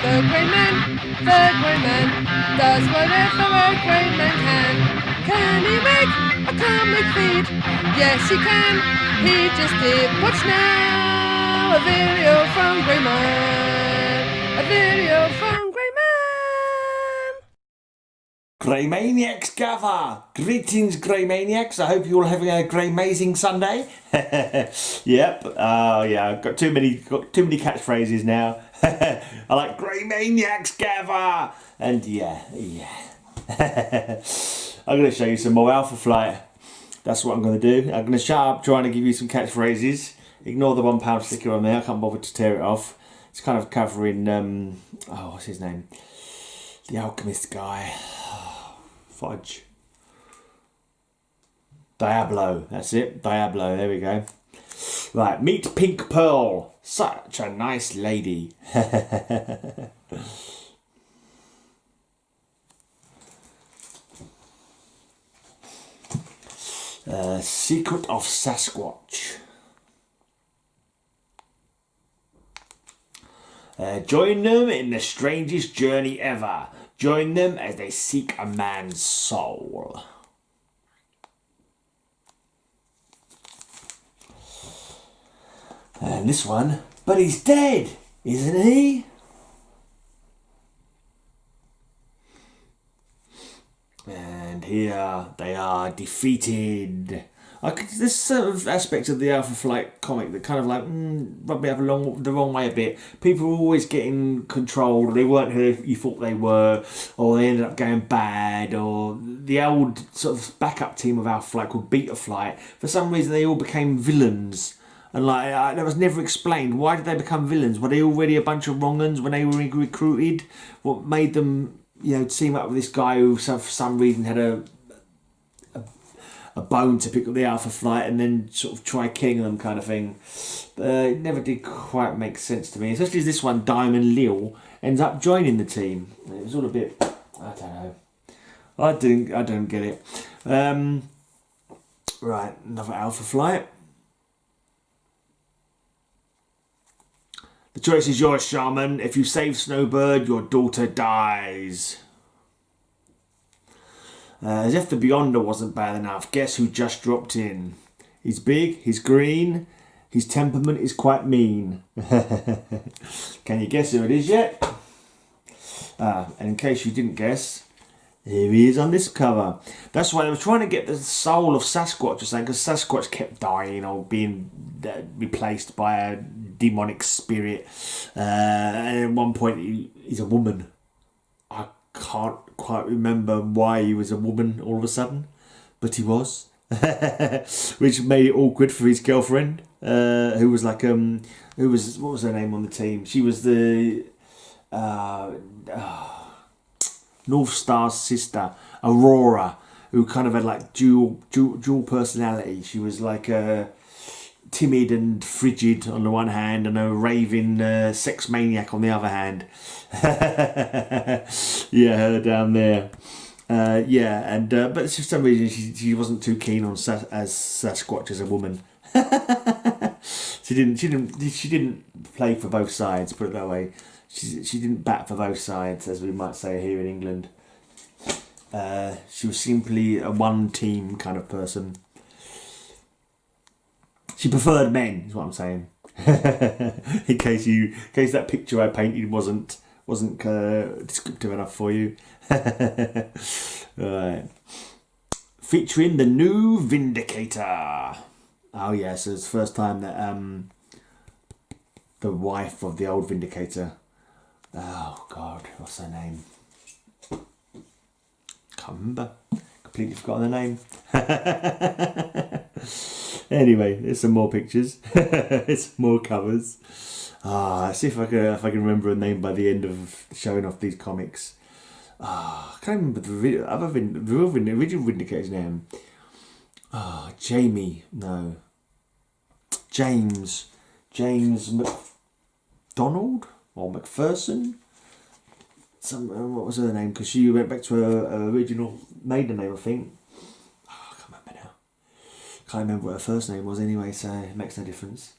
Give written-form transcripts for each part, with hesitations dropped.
The grey man does whatever a grey man can. Can he make a comic feed? Yes, he can. He just did. Watch now, a video from Grey Man. A video from Grey Man. Grey Maniacs gather! Greetings, Grey Maniacs. I hope you're all having a Grey amazing Sunday. Yep. Yeah. I've got too many catchphrases now. I like Grey Maniacs gather, and yeah. I'm going to show you some more Alpha Flight. That's what I'm going to do. I'm going to shut up trying to give you some catchphrases. Ignore the £1 sticker on there. I can't bother to tear it off. It's kind of covering. What's his name? The alchemist guy. Fudge. Diablo. That's it. Diablo. There we go. Right. Meet Pink Pearl. Such a nice lady. Secret of Sasquatch. Join them in the strangest journey ever. Join them as they seek a man's soul. And this one, but he's dead, isn't he? And here they are defeated. This sort of aspect of the Alpha Flight comic that kind of like rubbed me up the wrong way a bit. People were always getting controlled, they weren't who you thought they were, or they ended up going bad, or the old sort of backup team of Alpha Flight called Beta Flight, for some reason they all became villains. And like that was never explained. Why did they become villains? Were they already a bunch of wrong uns when they were recruited? What made them, team up with this guy who for some reason had a bone to pick up the Alpha Flight and then sort of try killing them kind of thing. It never did quite make sense to me, especially as this one, Diamond Lil, ends up joining the team. It was all a bit, I don't know. I don't get it. Right, another Alpha Flight. The choice is yours, Shaman. If you save Snowbird, your daughter dies. As if the Beyonder wasn't bad enough, guess who just dropped in? He's big, he's green, his temperament is quite mean. Can you guess who it is yet? And in case you didn't guess, here he is on this cover. That's why they were trying to get the soul of Sasquatch or something, because Sasquatch kept dying or being replaced by a demonic spirit. And at one point, he's a woman. I can't quite remember why he was a woman all of a sudden, but he was. Which made it awkward for his girlfriend, who was like, what was her name on the team? She was the North Star's sister, Aurora, who kind of had like dual personality. She was like timid and frigid on the one hand, and a raving sex maniac on the other hand. Yeah, her down there. But for some reason she wasn't too keen on Sasquatch as a woman. She didn't play for both sides. Put it that way. She didn't bat for both sides, as we might say here in England. She was simply a one team kind of person. She preferred men, is what I'm saying. in case that picture I painted wasn't descriptive enough for you. Right. Featuring the new Vindicator. Oh yeah, so it's the first time that the wife of the old Vindicator. Oh God, what's her name? Can't remember. Completely forgotten the name. Anyway, there's some more pictures. There's some more covers. See if I can remember a name by the end of showing off these comics. I can't remember the original Vindicator's name. Jamie, no. James McDonald or McPherson. What was her name? Because she went back to her original maiden name, I think. I can't remember now. Can't remember what her first name was anyway, so it makes no difference.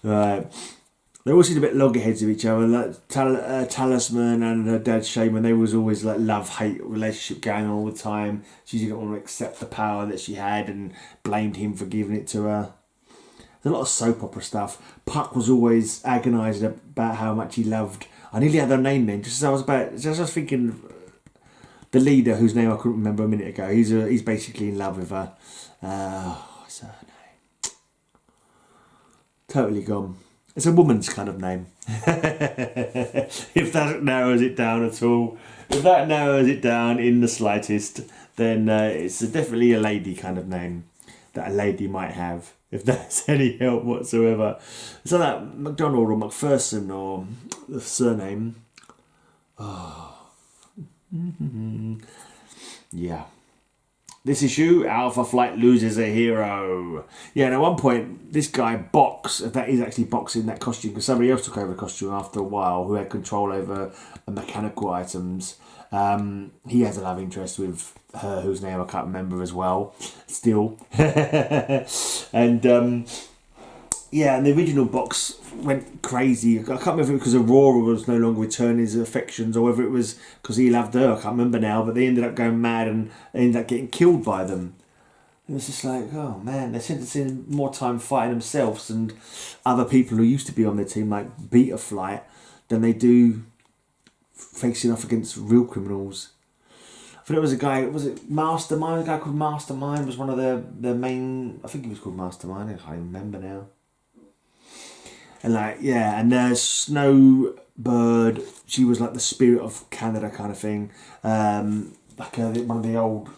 Right. They all seemed a bit loggerheads of each other. Like Talisman and her dad Shaman, they was always like love-hate relationship going on all the time. She didn't want to accept the power that she had and blamed him for giving it to her. There's a lot of soap opera stuff. Puck was always agonising about how much he loved. I nearly had her name then, just as I was thinking the leader, whose name I couldn't remember a minute ago. He's basically in love with her. What's her name? Totally gone. It's a woman's kind of name. If that narrows it down at all. If that narrows it down in the slightest, then it's definitely a lady kind of name that a lady might have, if that's any help whatsoever. It's like that McDonald or McPherson or the surname. Oh. Yeah. This issue, Alpha Flight loses a hero. Yeah, and at one point, this guy Box, that is actually Box in that costume, because somebody else took over the costume after a while, who had control over the mechanical items. He has a love interest with her, whose name I can't remember as well, still. And yeah, and the original Box went crazy. I can't remember if it was because Aurora was no longer returning his affections, or whether it was because he loved her. I can't remember now, but they ended up going mad and ended up getting killed by them. It was just like, oh man, they're spending more time fighting themselves and other people who used to be on their team, like Beta Flight, than they do facing off against real criminals. I thought it was a guy, was it Mastermind? A guy called Mastermind was one of the main, I think he was called Mastermind, I can't remember now. And like, yeah, and there's Snowbird, she was like the spirit of Canada kind of thing. Like one of the old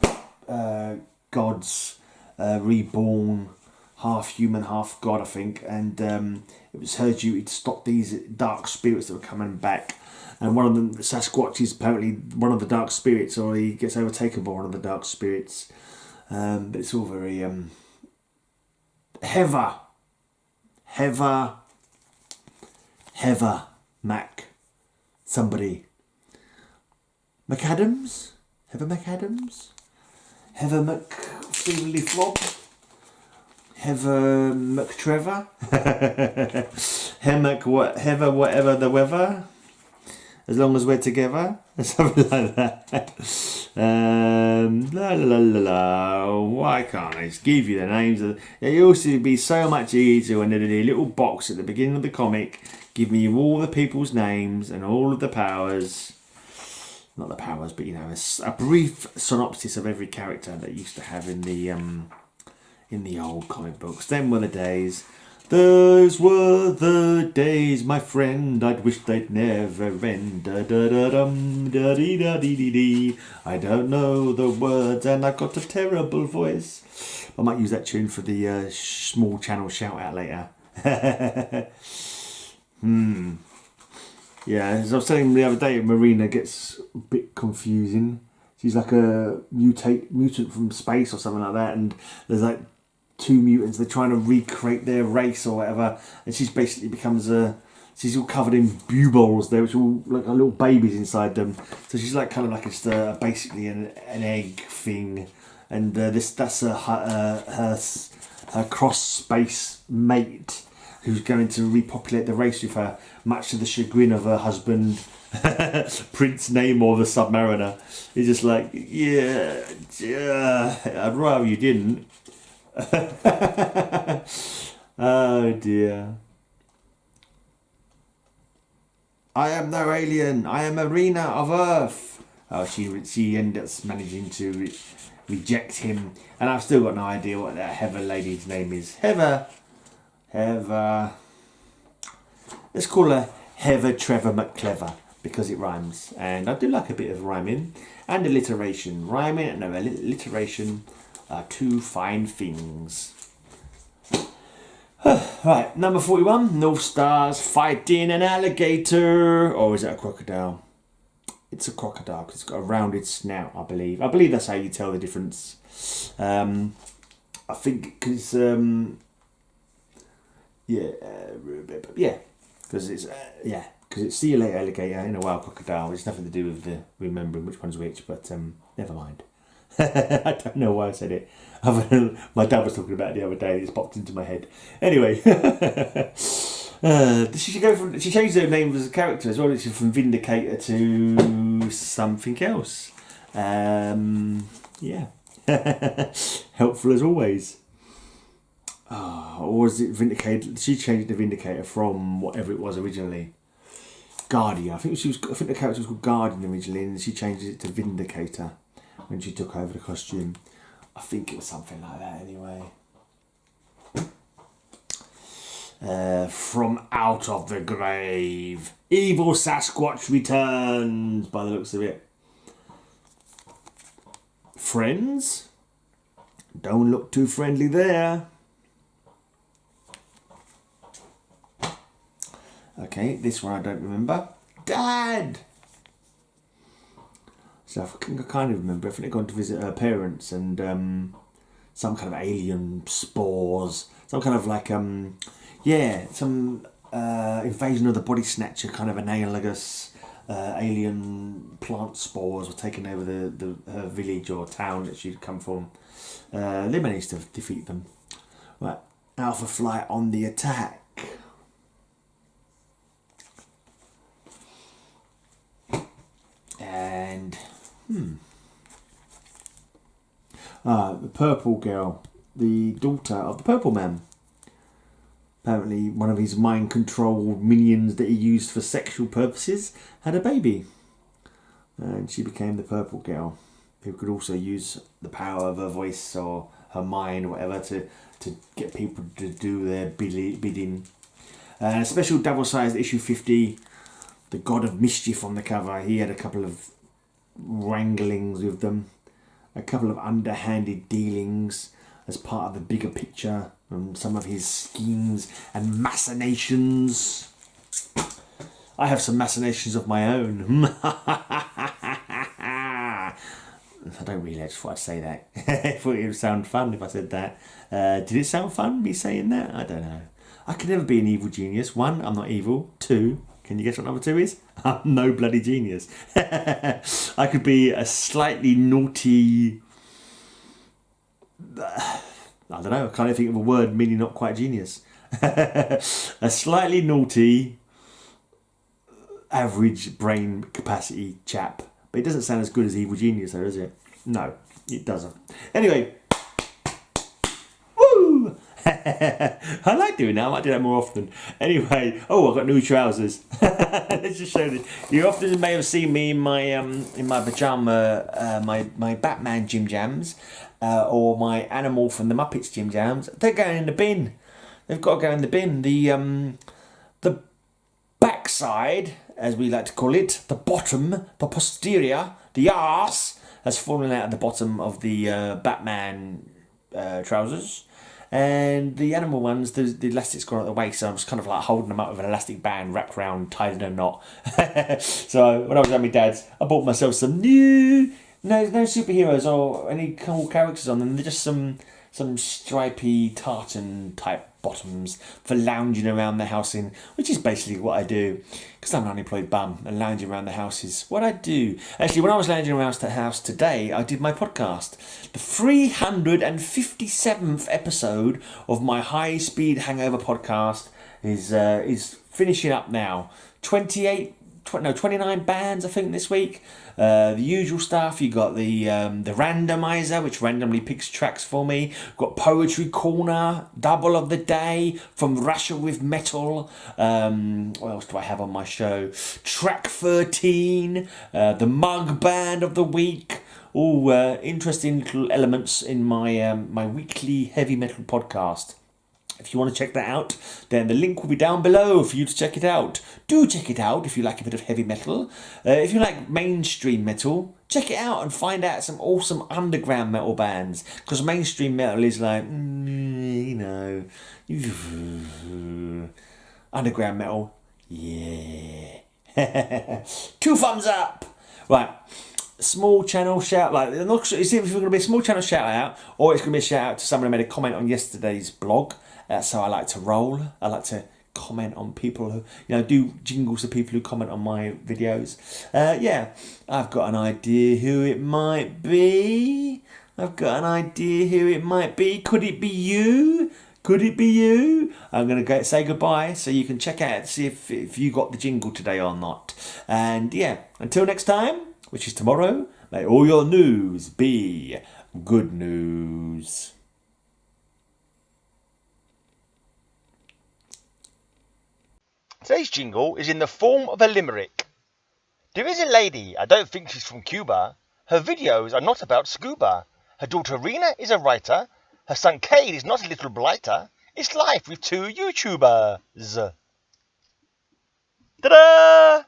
gods, reborn, half human, half god, I think. And it was her duty to stop these dark spirits that were coming back. And one of them, Sasquatch, is apparently one of the dark spirits, or he gets overtaken by one of the dark spirits. But it's all very Heather Mac somebody. McAdams? Heather McAdams? Heather McFeely Flob? Heather McTrevor? Heather whatever the weather? As long as we're together? Something like that. La la la la. Why can't I just give you the names? It used to be so much easier when they did a little box at the beginning of the comic, giving you all the people's names and all of the powers. Not the powers, but you know, a brief synopsis of every character that used to have in the old comic books. Them were the days. Those were the days, my friend, I'd wish they'd never end. Da-da-da-dum, da-dee-da-dee-dee-dee. I don't know the words and I've got a terrible voice. I might use that tune for the small channel shout out later. Yeah, as I was telling him the other day, Marina gets a bit confusing. She's like a mutant from space or something like that, and there's like two mutants, they're trying to recreate their race or whatever, and she's basically becomes she's all covered in buboles there, which are all like little babies inside them, so she's like kind of like just basically an egg thing, and that's her cross space mate who's going to repopulate the race with her, much to the chagrin of her husband Prince Namor the Submariner. He's just like, yeah, I'd rather you didn't. Oh dear. I am no alien. I am Marina of Earth. Oh, she ended up managing to reject him, and I've still got no idea what that Heather lady's name is. Heather. Let's call her Heather Trevor McClever because it rhymes, and I do like a bit of rhyming and alliteration. Rhyming and alliteration are two fine things. Right, number 41. North Star's fighting an alligator, or is it a crocodile? It's a crocodile because it's got a rounded snout, I believe. I believe that's how you tell the difference. I think because because it's see you later alligator in a wild crocodile. It's nothing to do with the remembering which one's which, but never mind. I don't know why I said it. Other than my dad was talking about it the other day. It's popped into my head. Anyway, She changed her name as a character as well. It's from Vindicator to something else. Yeah. Helpful as always. Or was it Vindicator? She changed the Vindicator from whatever it was originally. Guardian. I think the character was called Guardian originally, and she changed it to Vindicator when she took over the costume. I think it was something like that anyway. From out of the grave, evil Sasquatch returns. By the looks of it, friends, don't look too friendly there. Okay, this one I don't remember. Dad! So I kind of remember. I think they'd gone to visit her parents, and some kind of alien spores. Some kind of like, some invasion of the body snatcher kind of analogous alien plant spores were taking over her village or town that she'd come from. They managed to defeat them. Right, Alpha Flight on the attack. And the purple girl, the daughter of the purple man. Apparently one of his mind controlled minions that he used for sexual purposes had a baby, and she became the purple girl, who could also use the power of her voice or her mind or whatever to get people to do their bidding. A special double-sized issue 50, the God of Mischief on the cover. He had a couple of wranglings with them, a couple of underhanded dealings as part of the bigger picture, and some of his schemes and machinations. I have some machinations of my own. I don't really, I just thought I'd say that. I thought it would sound fun if I said that. Did it sound fun, me saying that? I don't know. I could never be an evil genius. 1, I'm not evil. 2, can you guess what number 2 is? I'm no bloody genius. I could be a slightly naughty... I don't know, I can't even think of a word meaning not quite genius. A slightly naughty, average brain capacity chap. But it doesn't sound as good as evil genius though, does it? No, it doesn't. Anyway. Woo! I like doing that. I might do that more often. Anyway, I've got new trousers. Let's just show this. You often may have seen me in my pajama, my Batman gym jams, or my Animal from the Muppets gym jams. They're going in the bin. They've got to go in the bin. The backside, as we like to call it, the bottom, the posterior, the arse, has fallen out at the bottom of the Batman trousers. And the animal ones, the elastic's gone at the waist, so I'm just kind of like holding them up with an elastic band wrapped around, tied in a knot. So when I was at my dad's, I bought myself some new, no superheroes or any cool characters on them. They're just some stripy tartan type bottoms for lounging around the house in, which is basically what I do, because I'm an unemployed bum, and lounging around the house is what I do. Actually, when I was lounging around the house today, I did my podcast. The 357th episode of my High Speed Hangover podcast is finishing up now. 29 bands I think this week. The usual stuff. You got the randomizer, which randomly picks tracks for me. Got Poetry Corner, Double of the Day, From Russia with Metal. What else do I have on my show? Track 13, the Mug Band of the Week. All interesting little elements in my my weekly heavy metal podcast. If you want to check that out, then the link will be down below for you to check it out. Do check it out if you like a bit of heavy metal. If you like mainstream metal, check it out and find out some awesome underground metal bands. Because mainstream metal is like, underground metal, yeah. 2 thumbs up. Right. Small channel shout, I'm not sure, it's either going to be a small channel shout out or it's going to be a shout out to someone who made a comment on yesterday's blog. That's how I like to roll. I like to comment on people who, do jingles to people who comment on my videos. I've got an idea who it might be. Could it be you? Could it be you? I'm going to say goodbye so you can check out, see if you got the jingle today or not. And yeah, until next time, which is tomorrow, may all your news be good news. Today's jingle is in the form of a limerick. There is a lady, I don't think she's from Cuba. Her videos are not about scuba. Her daughter Rena is a writer. Her son Cade is not a little blighter. It's life with two YouTubers. Ta-da!